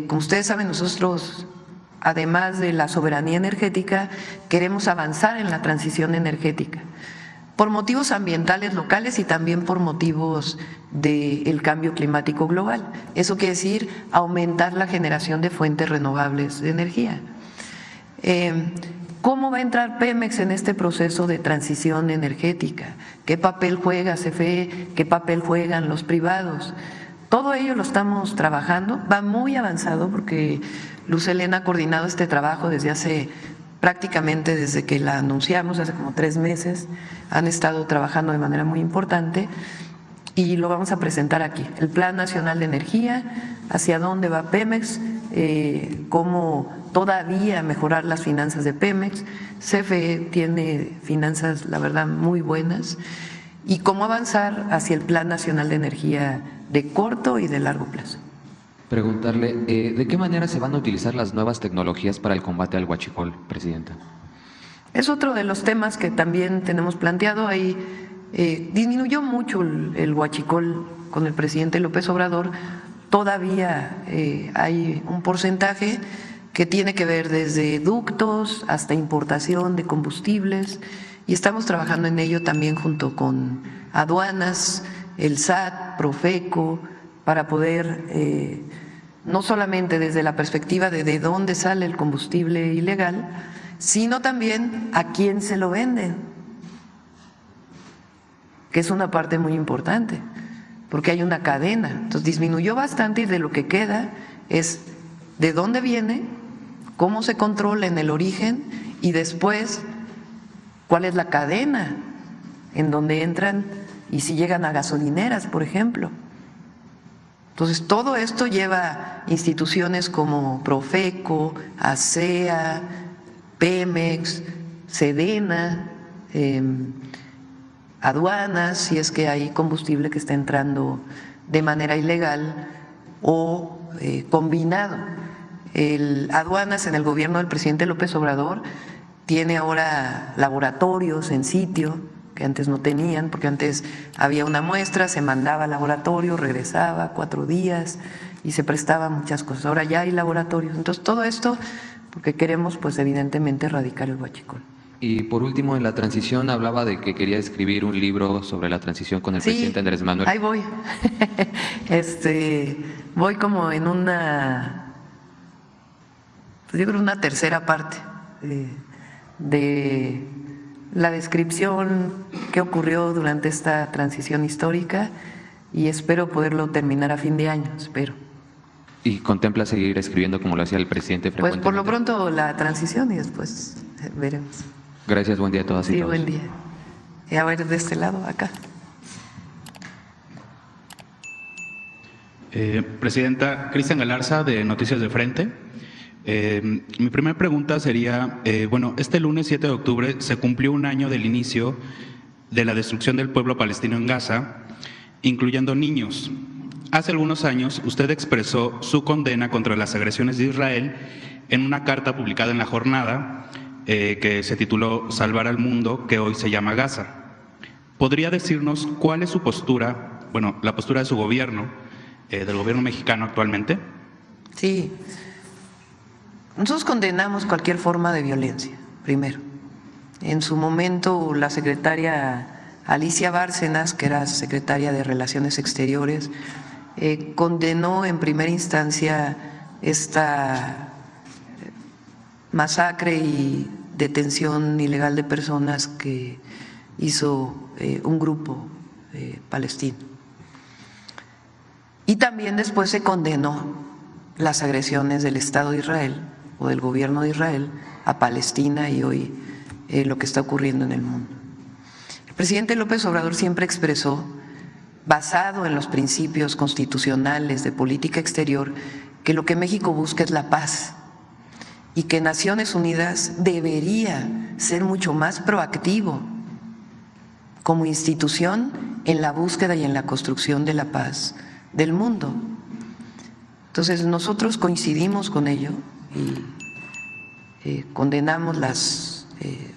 Como ustedes saben, nosotros, además de la soberanía energética, queremos avanzar en la transición energética por motivos ambientales locales y también por motivos del cambio climático global. Eso quiere decir aumentar la generación de fuentes renovables de energía. ¿Cómo va a entrar Pemex en este proceso de transición energética? ¿Qué papel juega CFE? ¿Qué papel juegan los privados? Todo ello lo estamos trabajando, va muy avanzado porque Luz Helena ha coordinado este trabajo prácticamente desde que la anunciamos, hace como 3 meses, han estado trabajando de manera muy importante y lo vamos a presentar aquí. El Plan Nacional de Energía, hacia dónde va Pemex, cómo todavía mejorar las finanzas de Pemex. CFE tiene finanzas, la verdad, muy buenas, y cómo avanzar hacia el Plan Nacional de Energía de corto y de largo plazo. Preguntarle, ¿de qué manera se van a utilizar las nuevas tecnologías para el combate al huachicol, Presidenta? Es otro de los temas que también tenemos planteado. Ahí disminuyó mucho el huachicol con el presidente López Obrador. Todavía hay un porcentaje que tiene que ver desde ductos hasta importación de combustibles, y estamos trabajando en ello también junto con aduanas, el SAT, Profeco, para poder no solamente desde la perspectiva de dónde sale el combustible ilegal, sino también a quién se lo venden, que es una parte muy importante, porque hay una cadena. Entonces disminuyó bastante, y de lo que queda es de dónde viene, cómo se controla en el origen, y después cuál es la cadena en donde entran y si llegan a gasolineras, por ejemplo. Entonces, todo esto lleva instituciones como Profeco, ASEA, Pemex, Sedena, aduanas, si es que hay combustible que está entrando de manera ilegal o combinado. Aduanas en el gobierno del presidente López Obrador tiene ahora laboratorios en sitio que antes no tenían, porque antes había una muestra, se mandaba al laboratorio, regresaba 4 días y se prestaba muchas cosas. Ahora ya hay laboratorios. Entonces, todo esto porque queremos, pues evidentemente, erradicar el huachicol. Y por último, en la transición hablaba de que quería escribir un libro sobre la transición con el presidente Andrés Manuel. Ahí voy. Voy como en una, pues yo creo una tercera parte de la descripción que ocurrió durante esta transición histórica, y espero poderlo terminar a fin de año, espero. ¿Y contempla seguir escribiendo como lo hacía el presidente frecuentemente? Pues por lo pronto la transición y después veremos. Gracias, buen día a todas y todos. Sí, buen día. Y a ver, de este lado, acá. Presidenta, Cristian Galarza, de Noticias de Frente. Mi primera pregunta sería, bueno, este lunes 7 de octubre se cumplió 1 año del inicio de la destrucción del pueblo palestino en Gaza, incluyendo niños. Hace algunos años usted expresó su condena contra las agresiones de Israel en una carta publicada en La Jornada que se tituló Salvar al mundo, que hoy se llama Gaza. ¿Podría decirnos cuál es su postura, bueno, la postura de su gobierno, del gobierno mexicano actualmente? Sí. Nosotros condenamos cualquier forma de violencia, primero. En su momento, la secretaria Alicia Bárcenas, que era secretaria de Relaciones Exteriores, condenó en primera instancia esta masacre y detención ilegal de personas que hizo un grupo palestino. Y también después se condenó las agresiones del Estado de Israel o del gobierno de Israel a Palestina y hoy lo que está ocurriendo en el mundo. El presidente López Obrador siempre expresó, basado en los principios constitucionales de política exterior, que lo que México busca es la paz y que Naciones Unidas debería ser mucho más proactivo como institución en la búsqueda y en la construcción de la paz del mundo. Entonces nosotros coincidimos con ello y condenamos las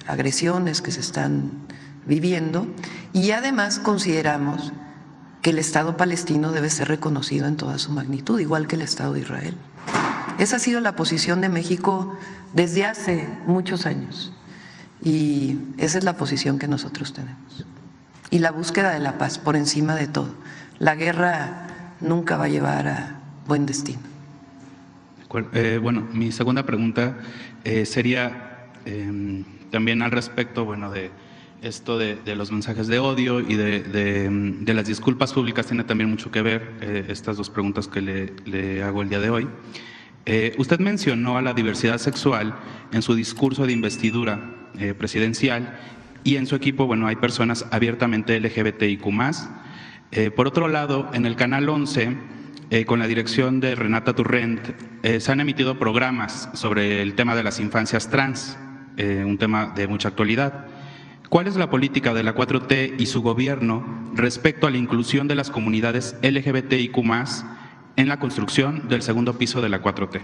agresiones que se están viviendo, y además consideramos que el Estado palestino debe ser reconocido en toda su magnitud, igual que el Estado de Israel. Esa ha sido la posición de México desde hace muchos años y esa es la posición que nosotros tenemos. Y la búsqueda de la paz por encima de todo. La guerra nunca va a llevar a buen destino. Bueno, mi segunda pregunta sería también al respecto, bueno, de esto de los mensajes de odio y de las disculpas públicas. Tiene también mucho que ver estas dos preguntas que le hago el día de hoy. Usted mencionó a la diversidad sexual en su discurso de investidura presidencial y en su equipo, bueno, hay personas abiertamente LGBTIQ+. Por otro lado, en el Canal 11, con la dirección de Renata Turrent, se han emitido programas sobre el tema de las infancias trans, un tema de mucha actualidad. ¿Cuál es la política de la 4T y su gobierno respecto a la inclusión de las comunidades LGBTIQ+ en la construcción del segundo piso de la 4T?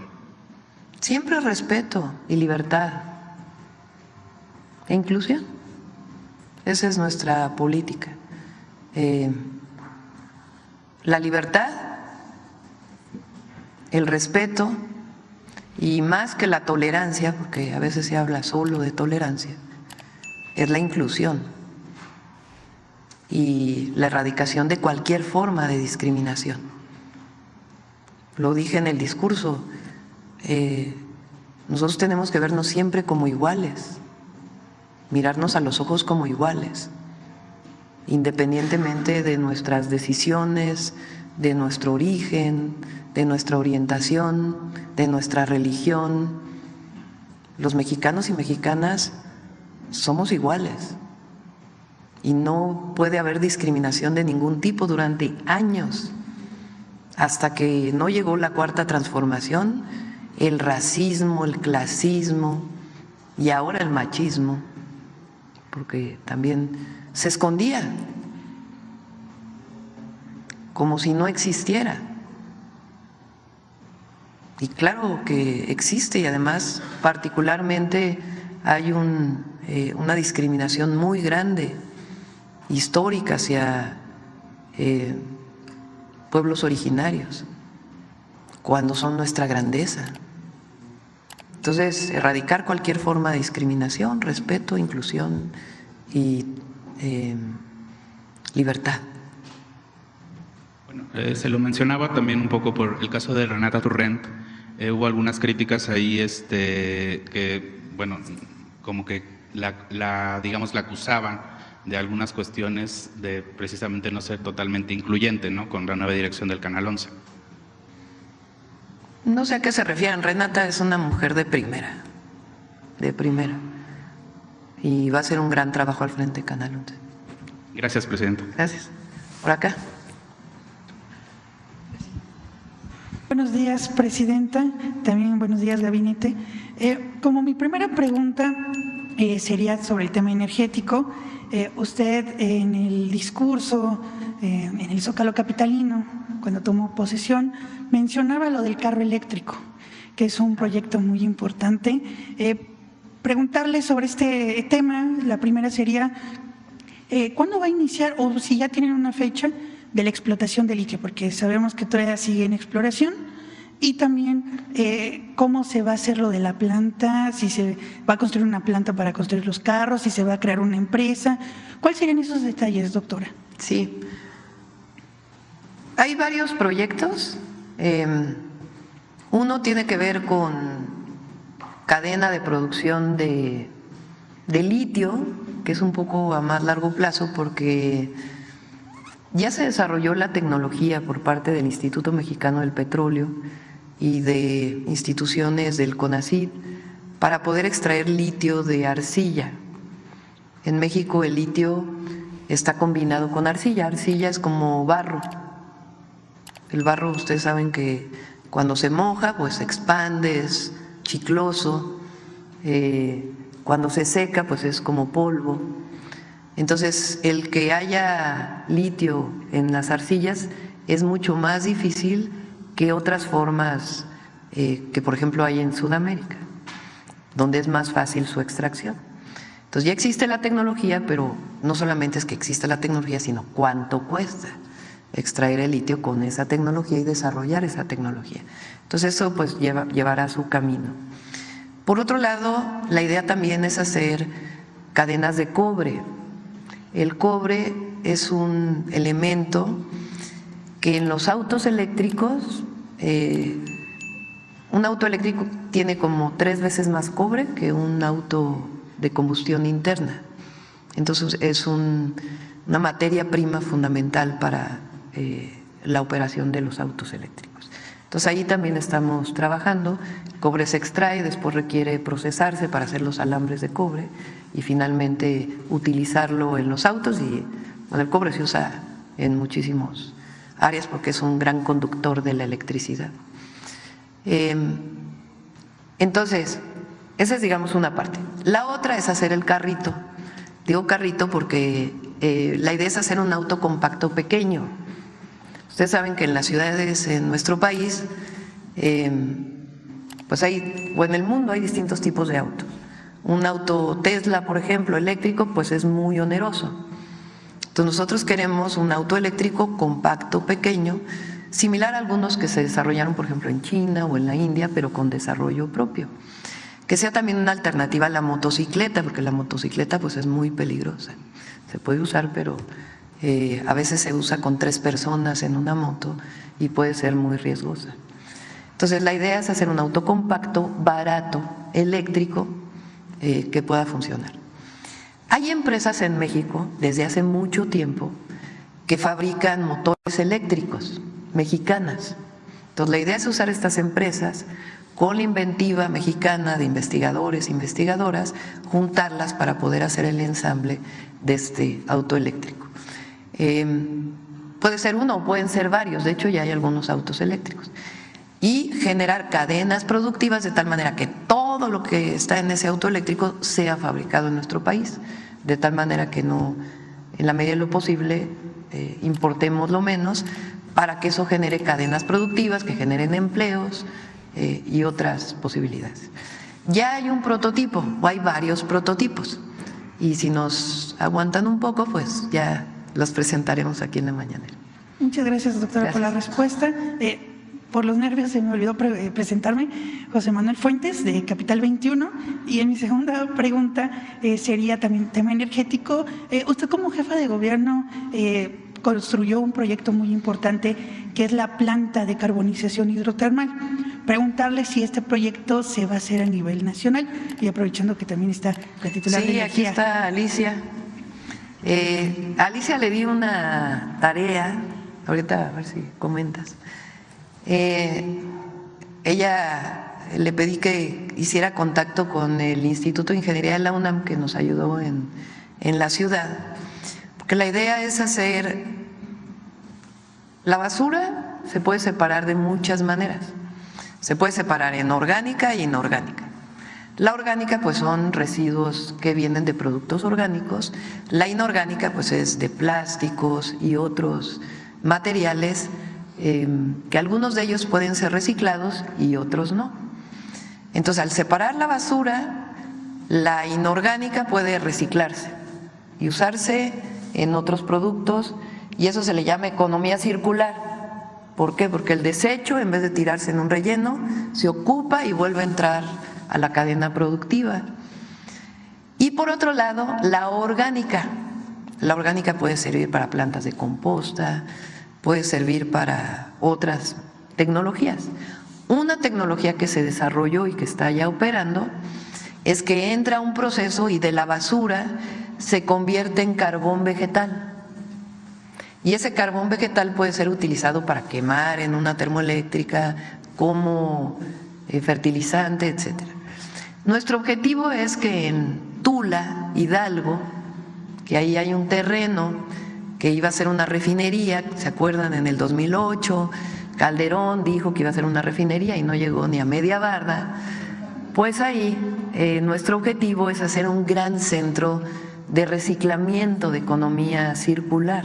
Siempre respeto y libertad e inclusión. Esa es nuestra política. La libertad, el respeto y más que la tolerancia, porque a veces se habla solo de tolerancia, es la inclusión y la erradicación de cualquier forma de discriminación. Lo dije en el discurso, nosotros tenemos que vernos siempre como iguales, mirarnos a los ojos como iguales, independientemente de nuestras decisiones, de nuestro origen, de nuestra orientación, de nuestra religión. Los mexicanos y mexicanas somos iguales y no puede haber discriminación de ningún tipo durante años, hasta que no llegó la Cuarta Transformación, el racismo, el clasismo y ahora el machismo, porque también se escondía como si no existiera. Y claro que existe y además particularmente hay una discriminación muy grande, histórica, hacia pueblos originarios, cuando son nuestra grandeza. Entonces, erradicar cualquier forma de discriminación, respeto, inclusión y libertad. Bueno, se lo mencionaba también un poco por el caso de Renata Turrent. Hubo algunas críticas ahí que, bueno, como que la acusaban de algunas cuestiones de precisamente no ser totalmente incluyente, ¿no?, con la nueva dirección del Canal 11. No sé a qué se refieren. Renata es una mujer de primera, y va a hacer un gran trabajo al frente de Canal 11. Gracias, presidenta. Gracias. Por acá. Buenos días, presidenta. También buenos días, gabinete. Como mi primera pregunta sería sobre el tema energético. Usted en el discurso, en el Zócalo capitalino, cuando tomó posesión, mencionaba lo del carro eléctrico, que es un proyecto muy importante. Preguntarle sobre este tema, la primera sería, ¿cuándo va a iniciar, o si ya tienen una fecha, de la explotación de litio? Porque sabemos que todavía sigue en exploración. Y también cómo se va a hacer lo de la planta, si se va a construir una planta para construir los carros, si se va a crear una empresa. ¿Cuáles serían esos detalles, doctora? Sí. Hay varios proyectos. Uno tiene que ver con cadena de producción de litio, que es un poco a más largo plazo porque ya se desarrolló la tecnología por parte del Instituto Mexicano del Petróleo y de instituciones del CONACYT para poder extraer litio de arcilla. En México el litio está combinado con arcilla. Arcilla es como barro. El barro, ustedes saben que cuando se moja pues se expande, es chicloso. Cuando se seca pues es como polvo. Entonces, el que haya litio en las arcillas es mucho más difícil que otras formas que, por ejemplo, hay en Sudamérica, donde es más fácil su extracción. Entonces, ya existe la tecnología, pero no solamente es que exista la tecnología, sino cuánto cuesta. extraer el litio con esa tecnología y desarrollar esa tecnología. Entonces eso pues llevará su camino. Por otro lado, la idea también es hacer cadenas de cobre. El cobre es un elemento que en los autos eléctricos, un auto eléctrico tiene como 3 veces más cobre que un auto de combustión interna. Entonces es una materia prima fundamental para la operación de los autos eléctricos. Entonces ahí también estamos trabajando. El cobre se extrae, después requiere procesarse para hacer los alambres de cobre y finalmente utilizarlo en los autos. Y bueno, el cobre se usa en muchísimas áreas porque es un gran conductor de la electricidad. Entonces, esa es, digamos, una parte. La otra es hacer el carrito. Digo carrito porque la idea es hacer un auto compacto pequeño. Ustedes saben que en las ciudades en nuestro país, pues hay, o en el mundo hay distintos tipos de autos. Un auto Tesla, por ejemplo, eléctrico, pues es muy oneroso. Entonces nosotros queremos un auto eléctrico compacto, pequeño, similar a algunos que se desarrollaron, por ejemplo, en China o en la India, pero con desarrollo propio. Que sea también una alternativa a la motocicleta, porque la motocicleta pues es muy peligrosa. Se puede usar, pero a veces se usa con 3 personas en una moto y puede ser muy riesgosa. Entonces la idea es hacer un auto compacto, barato, eléctrico, que pueda funcionar. Hay empresas en México desde hace mucho tiempo que fabrican motores eléctricos, mexicanas. Entonces la idea es usar estas empresas con la inventiva mexicana de investigadores e investigadoras, juntarlas para poder hacer el ensamble de este auto eléctrico. Puede ser uno o pueden ser varios, de hecho ya hay algunos autos eléctricos. Y generar cadenas productivas de tal manera que todo lo que está en ese auto eléctrico sea fabricado en nuestro país, de tal manera que no, en la medida de lo posible, importemos lo menos, para que eso genere cadenas productivas, que generen empleos y otras posibilidades. Ya hay un prototipo, o hay varios prototipos, y si nos aguantan un poco, pues ya los presentaremos aquí en la mañanera. Muchas gracias, doctora, por la respuesta. Por los nervios se me olvidó presentarme. José Manuel Fuentes, de Capital 21. Y en mi segunda pregunta sería también tema energético. Usted como jefa de gobierno construyó un proyecto muy importante que es la planta de carbonización hidrotermal. Preguntarle si este proyecto se va a hacer a nivel nacional y aprovechando que también está la titular de energía. Sí, aquí está Alicia. A Alicia le di una tarea, ahorita a ver si comentas. Ella le pedí que hiciera contacto con el Instituto de Ingeniería de la UNAM, que nos ayudó en la ciudad, porque la idea es hacer la basura, se puede separar de muchas maneras. Se puede separar en orgánica y inorgánica. La orgánica pues son residuos que vienen de productos orgánicos, la inorgánica pues es de plásticos y otros materiales que algunos de ellos pueden ser reciclados y otros no. Entonces al separar la basura, la inorgánica puede reciclarse y usarse en otros productos y eso se le llama economía circular. ¿Por qué? Porque el desecho, en vez de tirarse en un relleno, se ocupa y vuelve a entrar a la cadena productiva. Y por otro lado, la orgánica. La orgánica puede servir para plantas de composta, puede servir para otras tecnologías. Una tecnología que se desarrolló y que está ya operando es que entra un proceso y de la basura se convierte en carbón vegetal. Y ese carbón vegetal puede ser utilizado para quemar en una termoeléctrica como fertilizante, etcétera. Nuestro objetivo es que en Tula, Hidalgo, que ahí hay un terreno que iba a ser una refinería, ¿se acuerdan? En el 2008, Calderón dijo que iba a ser una refinería y no llegó ni a media barda. Pues ahí nuestro objetivo es hacer un gran centro de reciclamiento de economía circular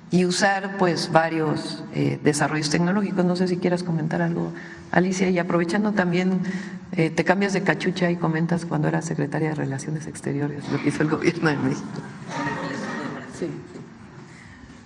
y usar pues varios desarrollos tecnológicos. No sé si quieras comentar algo, Alicia, y aprovechando también, te cambias de cachucha y comentas cuando eras secretaria de Relaciones Exteriores, lo que hizo el gobierno de México. Sí.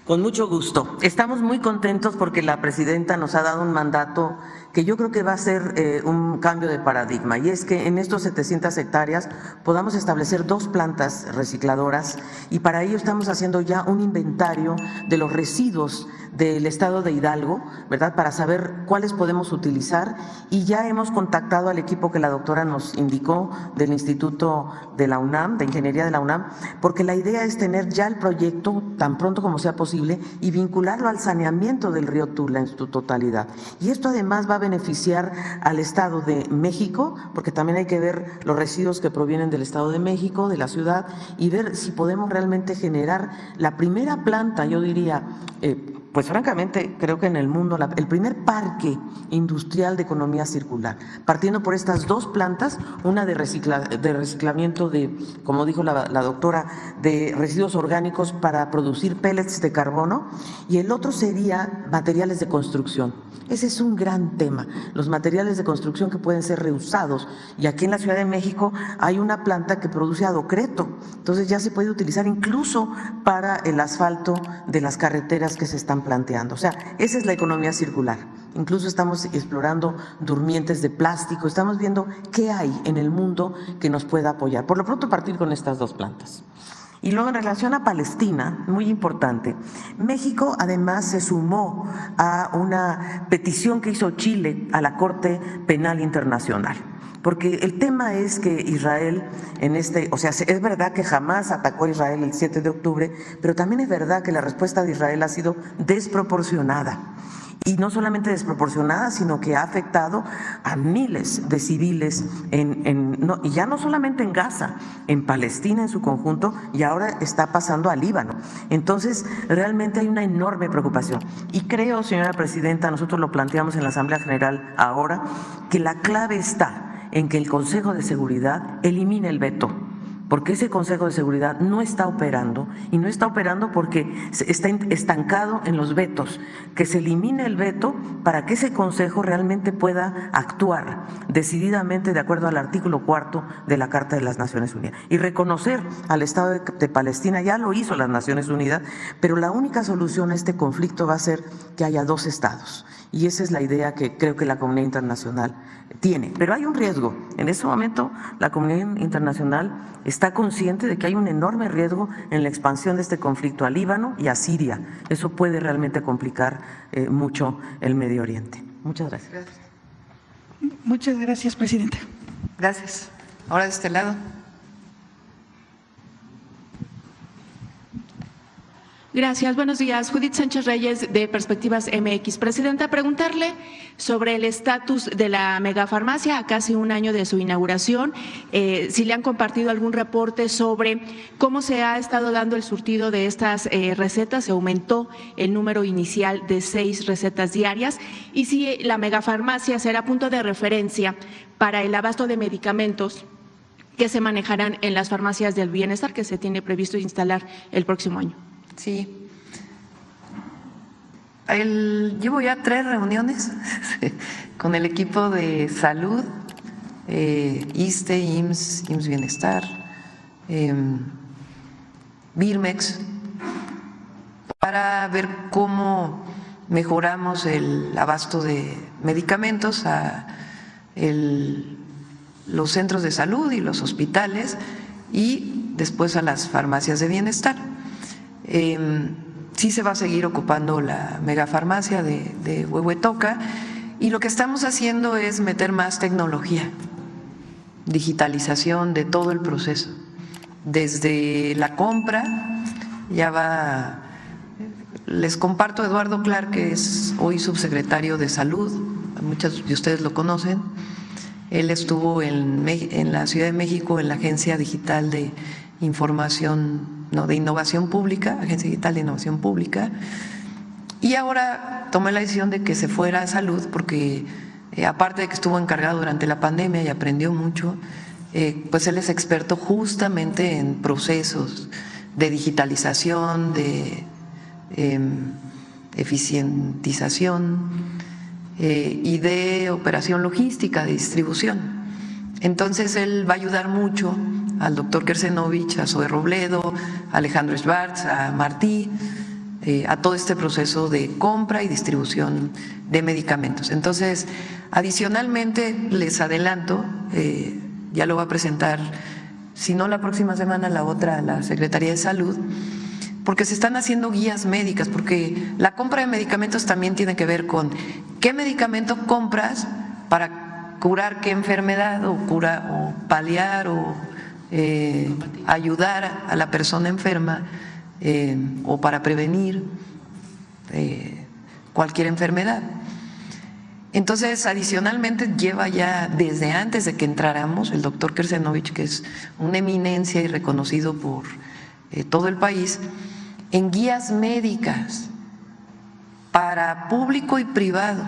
Con mucho gusto. Estamos muy contentos porque la presidenta nos ha dado un mandato que yo creo que va a ser un cambio de paradigma, y es que en estos 700 hectáreas podamos establecer 2 plantas recicladoras, y para ello estamos haciendo ya un inventario de los residuos del estado de Hidalgo, ¿verdad?, para saber cuáles podemos utilizar, y ya hemos contactado al equipo que la doctora nos indicó del Instituto de la UNAM, de Ingeniería de la UNAM, porque la idea es tener ya el proyecto tan pronto como sea posible y vincularlo al saneamiento del río Tula en su totalidad. Y esto además va a beneficiar al Estado de México, porque también hay que ver los residuos que provienen del Estado de México, de la ciudad, y ver si podemos realmente generar la primera planta, yo diría, pues francamente creo que en el mundo el primer parque industrial de economía circular, partiendo por estas 2 plantas, una de reciclamiento de, como dijo la doctora, de residuos orgánicos para producir pellets de carbono, y el otro sería materiales de construcción. Ese es un gran tema, los materiales de construcción que pueden ser reusados, y aquí en la Ciudad de México hay una planta que produce adocreto, entonces ya se puede utilizar incluso para el asfalto de las carreteras que se están planteando. O sea, esa es la economía circular. Incluso estamos explorando durmientes de plástico, estamos viendo qué hay en el mundo que nos pueda apoyar. Por lo pronto, partir con estas 2 plantas. Y luego, en relación a Palestina, muy importante, México además se sumó a una petición que hizo Chile a la Corte Penal Internacional. Porque el tema es que Israel o sea, es verdad que jamás atacó a Israel el 7 de octubre, pero también es verdad que la respuesta de Israel ha sido desproporcionada. Y no solamente desproporcionada, sino que ha afectado a miles de civiles, y ya no solamente en Gaza, en Palestina en su conjunto, y ahora está pasando a Líbano. Entonces, realmente hay una enorme preocupación. Y creo, señora presidenta, nosotros lo planteamos en la Asamblea General ahora, que la clave está en que el Consejo de Seguridad elimine el veto, porque ese Consejo de Seguridad no está operando, y no está operando porque está estancado en los vetos. Que se elimine el veto para que ese Consejo realmente pueda actuar decididamente de acuerdo al artículo 4 de la Carta de las Naciones Unidas y reconocer al Estado de Palestina. Ya lo hizo las Naciones Unidas, pero la única solución a este conflicto va a ser que haya 2 estados, y esa es la idea que creo que la comunidad internacional tiene. Pero hay un riesgo. En este momento la comunidad internacional está consciente de que hay un enorme riesgo en la expansión de este conflicto a Líbano y a Siria. Eso puede realmente complicar mucho el Medio Oriente. Muchas gracias. Muchas gracias, presidenta. Gracias. Ahora de este lado. Gracias. Buenos días. Judith Sánchez Reyes, de Perspectivas MX. Presidenta, preguntarle sobre el estatus de la megafarmacia a casi un año de su inauguración, si le han compartido algún reporte sobre cómo se ha estado dando el surtido de estas recetas. Se aumentó el número inicial de 6 recetas diarias, y si la megafarmacia será punto de referencia para el abasto de medicamentos que se manejarán en las farmacias del bienestar que se tiene previsto instalar el próximo año. Sí. Llevo ya 3 reuniones con el equipo de salud, ISSSTE, IMSS Bienestar, Birmex, para ver cómo mejoramos el abasto de medicamentos a los centros de salud y los hospitales, y después a las farmacias de bienestar. Sí se va a seguir ocupando la megafarmacia de Huehuetoca, y lo que estamos haciendo es meter más tecnología, digitalización de todo el proceso, desde la compra. Les comparto a Eduardo Clark, que es hoy subsecretario de Salud, muchos de ustedes lo conocen. Él estuvo en la Ciudad de México en la Agencia Digital de Innovación Pública, Agencia Digital de Innovación Pública, y ahora tomé la decisión de que se fuera a Salud, porque aparte de que estuvo encargado durante la pandemia y aprendió mucho, pues él es experto justamente en procesos de digitalización, de eficientización y de operación logística, de distribución. Entonces él va a ayudar mucho al doctor Kersenovich, a Zoe Robledo, a Alejandro Schwartz, a Martí, a todo este proceso de compra y distribución de medicamentos. Entonces, adicionalmente, les adelanto, ya lo va a presentar, si no la próxima semana, la otra, la Secretaría de Salud, porque se están haciendo guías médicas, porque la compra de medicamentos también tiene que ver con qué medicamento compras para curar qué enfermedad o paliar o ayudar a la persona enferma o para prevenir cualquier enfermedad. Entonces, adicionalmente, lleva ya desde antes de que entráramos el doctor Kersenovich, que es una eminencia y reconocido por todo el país, en guías médicas para público y privado